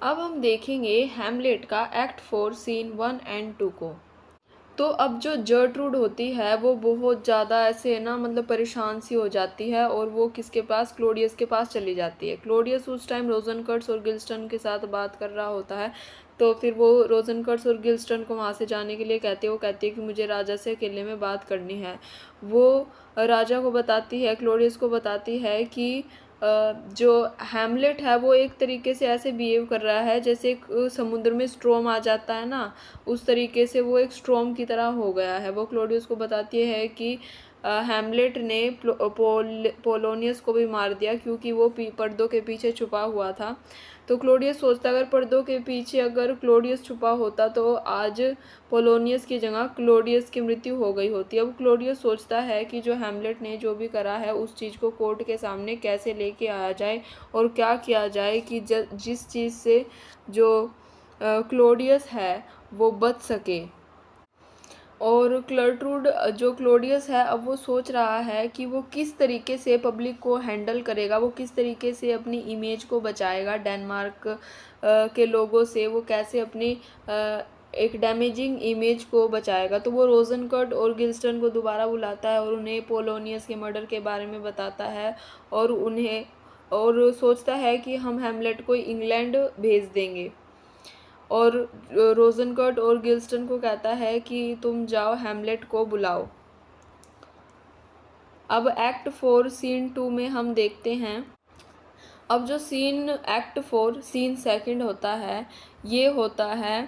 अब हम देखेंगे हैमलेट का एक्ट 4 सीन 1 एंड 2 को। तो अब जो जर्ट्रूड होती है वो बहुत ज़्यादा ऐसे ना मतलब परेशान सी हो जाती है और वो किसके पास, क्लोडियस के पास चली जाती है। क्लोडियस उस टाइम रोजनकर्ट्स और गिल्स्टन के साथ बात कर रहा होता है। तो फिर वो रोजनकर्ट्स और गिल्स्टन को वहाँ से जाने के लिए कहती है। वो कहती है कि मुझे राजा से अकेले में बात करनी है। वो राजा को बताती है, क्लोडियस को बताती है कि जो हैमलेट है वो एक तरीके से ऐसे बिहेव कर रहा है जैसे एक समुद्र में स्ट्रॉम आ जाता है ना, उस तरीके से वो एक स्ट्रॉम की तरह हो गया है। वो क्लोडियस को बताती है कि हैमलेट ने पोलोनियस को भी मार दिया क्योंकि वो पर्दों के पीछे छुपा हुआ था। तो क्लोडियस सोचता अगर पर्दों के पीछे अगर क्लोडियस छुपा होता तो आज पोलोनियस की जगह क्लोडियस की मृत्यु हो गई होती। अब क्लोडियस सोचता है कि जो हैमलेट ने जो भी करा है उस चीज़ को कोर्ट के सामने कैसे लेके आया जाए और क्या किया जाए कि जिस चीज़ से जो क्लोडियस है वो बच सके। और क्लर्ट्रूड जो क्लोडियस है अब वो सोच रहा है कि वो किस तरीके से पब्लिक को हैंडल करेगा, वो किस तरीके से अपनी इमेज को बचाएगा डेनमार्क के लोगों से, वो कैसे अपनी एक डैमेजिंग इमेज को बचाएगा। तो वो रोजनकर्ट और गिल्स्टन को दोबारा बुलाता है और उन्हें पोलोनियस के मर्डर के बारे में बताता है और उन्हें और सोचता है कि हम हैमलेट को इंग्लैंड भेज देंगे। और रोजनकर्ट और गिल्स्टन को कहता है कि तुम जाओ हैमलेट को बुलाओ। अब एक्ट 4 सीन 2 में हम देखते हैं। अब जो सीन एक्ट 4 सीन सेकंड होता है ये होता है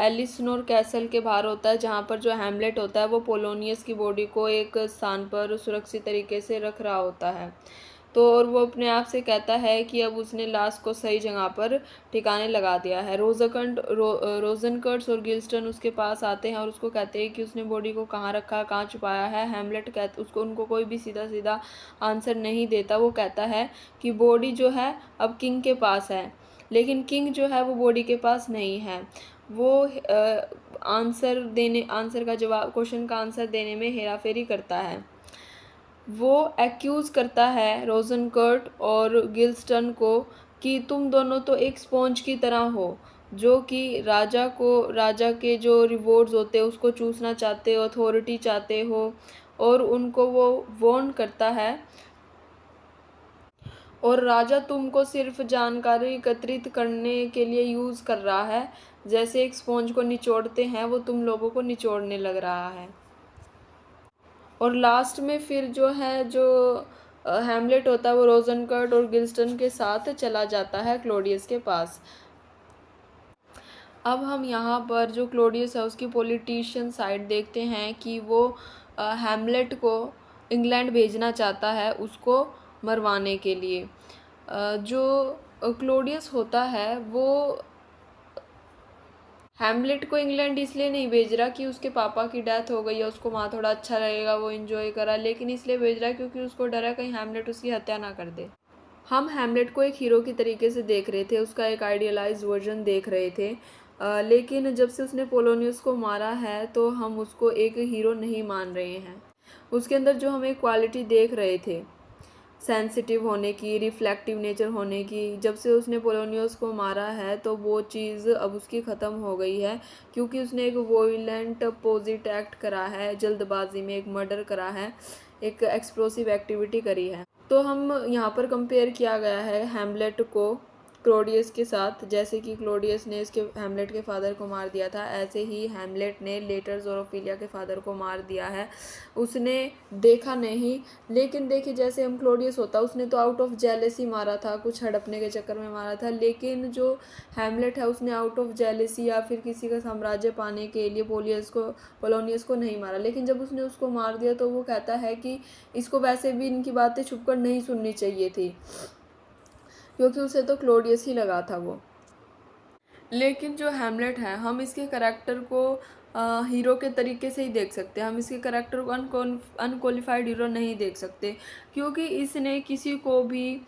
एलिसनोर कैसल के बाहर होता है, जहाँ पर जो हैमलेट होता है वो पोलोनियस की बॉडी को एक स्थान पर सुरक्षित तरीके से रख रहा होता है। तो और वो अपने आप से कहता है कि अब उसने लाश को सही जगह पर ठिकाने लगा दिया है। रोजनकर्ट्स और गिल्स्टन उसके पास आते हैं और उसको कहते हैं कि उसने बॉडी को कहाँ रखा, कहाँ छुपाया है। हैमलेट कहते उसको उनको कोई भी सीधा सीधा आंसर नहीं देता। वो कहता है कि बॉडी जो है अब किंग के पास है, लेकिन किंग जो है वो बॉडी के पास नहीं है। वो आंसर का जवाब, क्वेश्चन का आंसर देने में हेराफेरी करता है। वो एक्यूज़ करता है रोजनकर्ट और गिल्स्टन को कि तुम दोनों तो एक स्पॉन्ज की तरह हो, जो कि राजा के जो रिवॉर्ड्स होते हैं उसको चूसना चाहते हो, अथॉरिटी चाहते हो। और उनको वो वार्न करता है और राजा तुमको सिर्फ जानकारी एकत्रित करने के लिए यूज़ कर रहा है, जैसे एक स्पॉन्ज को निचोड़ते हैं वो तुम लोगों को निचोड़ने लग रहा है। और लास्ट में फिर जो है जो हैमलेट होता है वो रोजनकर्ट और गिल्स्टन के साथ चला जाता है क्लोडियस के पास। अब हम यहाँ पर जो क्लोडियस है उसकी पॉलिटिशियन साइड देखते हैं कि वो हैमलेट को इंग्लैंड भेजना चाहता है उसको मरवाने के लिए। जो क्लोडियस होता है वो हैमलेट को इंग्लैंड इसलिए नहीं भेज रहा कि उसके पापा की डेथ हो गई है, उसको वहाँ थोड़ा अच्छा लगेगा, वो इन्जॉय करा, लेकिन इसलिए भेज रहा है क्योंकि उसको डर है कहीं हैमलेट उसकी हत्या ना कर दे। हम हैमलेट को एक हीरो की तरीके से देख रहे थे, उसका एक आइडियलाइज वर्जन देख रहे थे, लेकिन जब से उसने पोलोनियस को मारा है तो हम उसको एक हीरो नहीं मान रहे हैं। उसके अंदर जो हम एक क्वालिटी देख रहे थे सेंसिटिव होने की, रिफ्लेक्टिव नेचर होने की, जब से उसने पोलोनियस को मारा है तो वो चीज़ अब उसकी ख़त्म हो गई है क्योंकि उसने एक वोलेंट अपोजिट एक्ट करा है, जल्दबाजी में एक मर्डर करा है, एक एक्सप्लोसिव एक्टिविटी करी है। तो हम यहाँ पर कंपेयर किया गया है हैमलेट को क्लोडियस के साथ। जैसे कि क्लोडियस ने इसके हैमलेट के फादर को मार दिया था, ऐसे ही हैमलेट ने लेटर जोरोफिलिया के फादर को मार दिया है। उसने देखा नहीं, लेकिन देखिए जैसे हम क्लोडियस होता उसने तो आउट ऑफ जेलेसी मारा था, कुछ हड़पने के चक्कर में मारा था, लेकिन जो हैमलेट है उसने आउट ऑफ जेलेसी या फिर किसी का साम्राज्य पाने के लिए पोलोनियस को नहीं मारा। लेकिन जब उसने उसको मार दिया तो वो कहता है कि इसको वैसे भी इनकी बातें छुपकर नहीं सुननी चाहिए थी क्योंकि उसे तो क्लोडियस ही लगा था वो। लेकिन जो हैमलेट है हम इसके करैक्टर को हीरो के तरीके से ही देख सकते हैं, हम इसके करैक्टर को अनक्वालिफाइड हीरो नहीं देख सकते क्योंकि इसने किसी को भी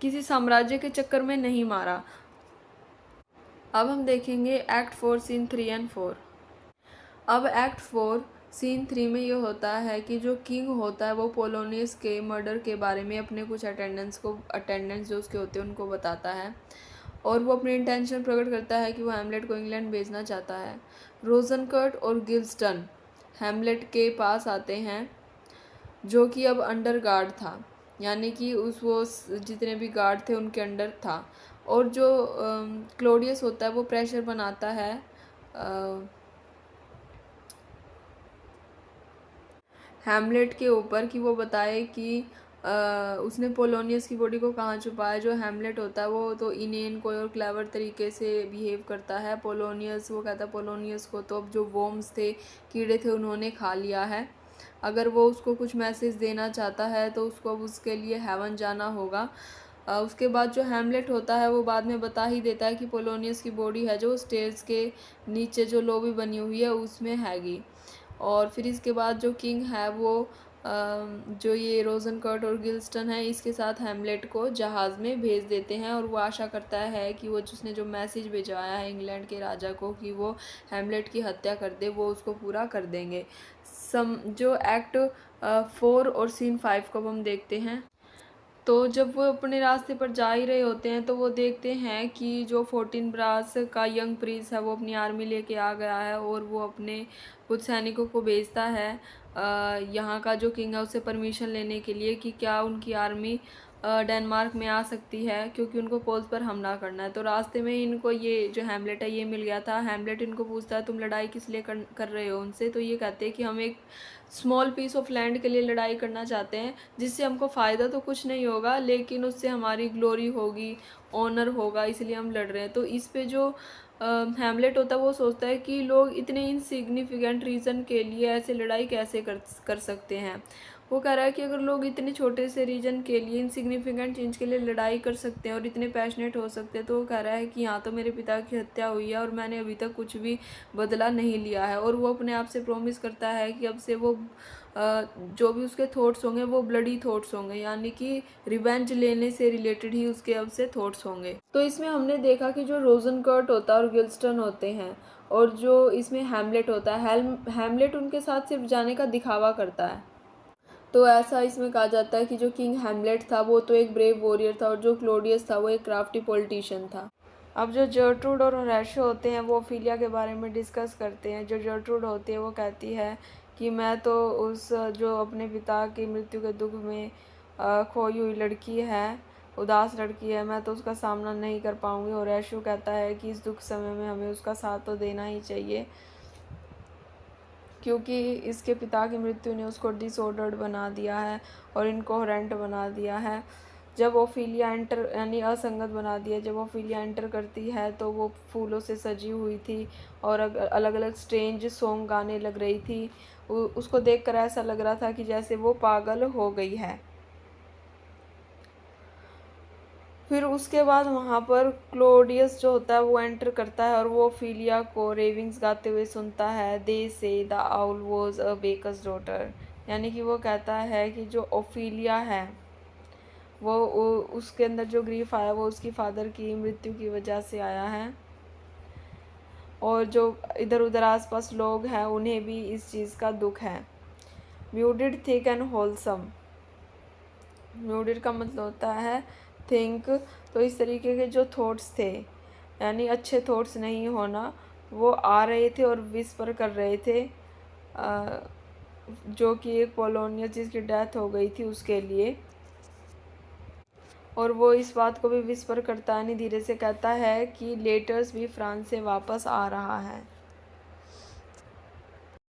किसी साम्राज्य के चक्कर में नहीं मारा। अब हम देखेंगे एक्ट 4 सीन 3 एंड 4। अब एक्ट 4 सीन 3 में ये होता है कि जो किंग होता है वो पोलोनियस के मर्डर के बारे में अपने कुछ अटेंडेंट्स जो उसके होते हैं उनको बताता है, और वो अपनी इंटेंशन प्रकट करता है कि वो हैमलेट को इंग्लैंड भेजना चाहता है। रोजनकर्ट और गिल्स्टन हैमलेट के पास आते हैं, जो कि अब अंडर गार्ड था, यानी कि जितने भी गार्ड थे उनके अंडर था। और जो क्लोडियस होता है वो प्रेशर बनाता है हैमलेट के ऊपर कि वो बताए कि उसने पोलोनियस की बॉडी को कहाँ छुपाया। जो हैमलेट होता है वो तो इनेन को और क्लेवर तरीके से बिहेव करता है। वो कहता है पोलोनियस को तो अब जो वॉर्म्स थे, कीड़े थे, उन्होंने खा लिया है। अगर वो उसको कुछ मैसेज देना चाहता है तो उसको अब उसके लिए हेवन जाना होगा। उसके बाद जो हैमलेट होता है वो बाद में बता ही देता है कि पोलोनियस की बॉडी है जो स्टेयर्स के नीचे जो लॉबी बनी हुई है उसमें हैगी। और फिर इसके बाद जो किंग है वो जो ये रोजनकर्ट और गिल्स्टन है इसके साथ हैमलेट को जहाज़ में भेज देते हैं, और वो आशा करता है कि वो जिसने जो मैसेज भिजवाया है इंग्लैंड के राजा को कि वो हैमलेट की हत्या कर दे, वो उसको पूरा कर देंगे। जो एक्ट 4 और सीन 5 को हम देखते हैं, तो जब वो अपने रास्ते पर जा ही रहे होते हैं तो वो देखते हैं कि जो 14 ब्रास का यंग प्रिंस है वो अपनी आर्मी लेके आ गया है, और वो अपने कुछ सैनिकों को भेजता है यहाँ का जो किंग है उससे परमिशन लेने के लिए कि क्या उनकी आर्मी डेनमार्क में आ सकती है, क्योंकि उनको पोल्स पर हमला करना है। तो रास्ते में इनको ये जो हैमलेट है ये मिल गया था। हैमलेट इनको पूछता है तुम लड़ाई किस लिए कर रहे हो उनसे, तो ये कहते हैं कि हम एक स्मॉल पीस ऑफ लैंड के लिए लड़ाई करना चाहते हैं, जिससे हमको फ़ायदा तो कुछ नहीं होगा लेकिन उससे हमारी ग्लोरी होगी, ऑनर होगा, इसलिए हम लड़ रहे हैं। तो इस पे जो हैमलेट होता है वो सोचता है कि लोग इतने इनसिग्निफिकेंट रीज़न के लिए ऐसे लड़ाई कैसे कर सकते हैं। वो कह रहा है कि अगर लोग इतने छोटे से रीजन के लिए, इनसिग्निफिकेंट चीज़ के लिए लड़ाई कर सकते हैं और इतने पैशनेट हो सकते हैं, तो वो कह रहा है कि यहाँ तो मेरे पिता की हत्या हुई है और मैंने अभी तक कुछ भी बदला नहीं लिया है। और वो अपने आप से प्रॉमिस करता है कि अब से वो जो भी उसके थॉट्स होंगे वो ब्लडी थॉट्स होंगे, यानी कि रिवेंज लेने से रिलेटेड ही उसके अब से थॉट्स होंगे। तो इसमें हमने देखा कि जो रोजनकर्ट होता है और गिल्स्टन होते हैं, और जो इसमें हैमलेट होता है, हैमलेट उनके साथ सिर्फ जाने का दिखावा करता है। तो ऐसा इसमें कहा जाता है कि जो किंग हैमलेट था वो तो एक ब्रेव वॉरियर था, और जो क्लोडियस था वो एक क्राफ्टी पॉलिटिशियन था। अब जो जर्ट्रूड और होरेशियो होते हैं वो ओफिलिया के बारे में डिस्कस करते हैं। जो जर्ट्रूड होती है वो कहती है कि मैं तो उस जो अपने पिता की मृत्यु के दुख में खोई हुई लड़की है, उदास लड़की है, मैं तो उसका सामना नहीं कर पाऊँगी। होरेशियो कहता है कि इस दुख समय में हमें उसका साथ तो देना ही चाहिए, क्योंकि इसके पिता की मृत्यु ने उसको डिसऑर्डर्ड बना दिया है और इनकोहेरेंट बना दिया है। जब ओफिलिया एंटर, यानी असंगत बना दिया, जब ओफिलिया एंटर करती है तो वो फूलों से सजी हुई थी और अलग अलग स्ट्रेंज सॉन्ग गाने लग रही थी। उसको देखकर ऐसा लग रहा था कि जैसे वो पागल हो गई है। फिर उसके बाद वहाँ पर क्लोडियस जो होता है वो एंटर करता है और वो ओफिलिया को रेविंग्स गाते हुए सुनता है। They say the owl was a baker's daughter, यानी कि वो कहता है कि जो ओफिलिया है वो उसके अंदर जो ग्रीफ आया वो उसकी फादर की मृत्यु की वजह से आया है, और जो इधर उधर आसपास लोग हैं उन्हें भी इस चीज़ का दुख है। म्यूडिड, थिक एंड होलसम। म्यूडिड का मतलब होता है थिंक, तो इस तरीके के जो थॉट्स थे, यानी अच्छे थॉट्स नहीं होना, वो आ रहे थे और विस्पर कर रहे थे जो कि एक पोलोनियस जिसकी डेथ हो गई थी उसके लिए। और वो इस बात को भी विस्पर करता है, धीरे से कहता है कि लेटर्स भी फ्रांस से वापस आ रहा है।